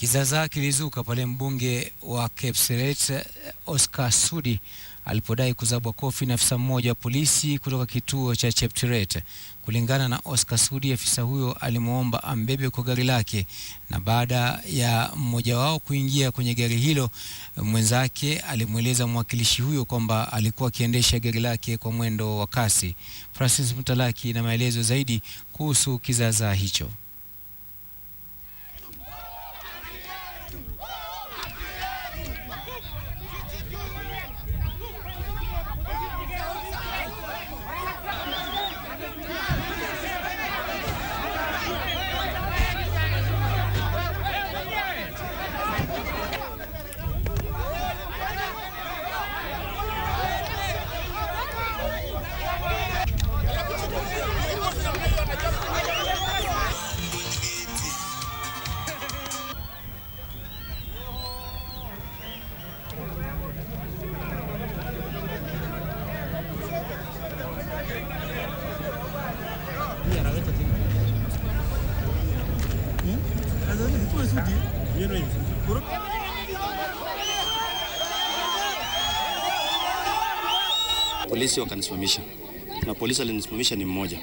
Kizaazaa kilizuka pale mbunge wa Kapseret Oscar Sudi alipodai kuzabwa kofi na afisa mmoja wa polisi kutoka kituo cha Chepteret. Kulingana na Oscar Sudi, afisa huyo alimuomba ambebe kwa gari lake, na baada ya mmoja wao kuingia kwenye gari hilo, mwenzake alimweleza mwakilishi huyo kwamba alikuwa akiendesha gari lake kwa mwendo wa kasi. Francis Mutalaki na maelezo zaidi kuhusu kizaazaa hicho. Polisi wakanisimamisha, na polisi alinisimamisha ni mmoja.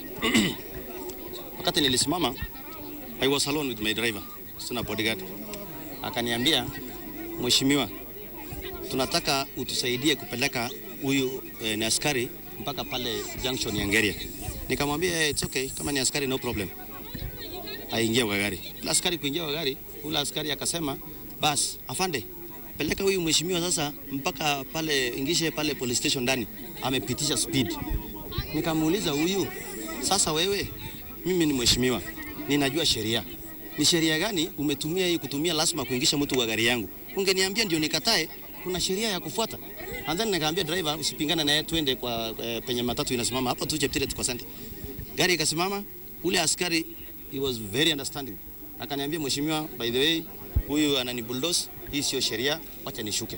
Wakati nilisimama, I was alone with my driver, sina bodyguard. Akaniambia, mheshimiwa, tunataka utusaidie kupeleka huyu ni askari mpaka pale junction ya Ngeria. Nikamwambia it's okay, kama ni askari no problem. Aingia kwa gari. Ule askari kuingia kwa gari, ule askari akasema, bas afande, peleka huyu mheshimiwa sasa mpaka pale ingishe pale police station ndani, amepitisha speed. Nikamuuliza huyu, sasa wewe, mimi ni mheshimiwa, ninajua sheria. Ni sheria gani umetumia hii kutumia lazima kuingisha mtu kwa gari yangu? Ungeniambia ndio nikatae, kuna sheria ya kufuata. Andani nikaambia driver usipingane naye, twende kwa penye matatu inasimama hapo tu Chepteret kwa sante. Gari ikasimama, ule askari he was very understanding. Akaniambia, mheshimiwa, by the way, huyu anani bulldoze, hii sio sheria, acha nishuke.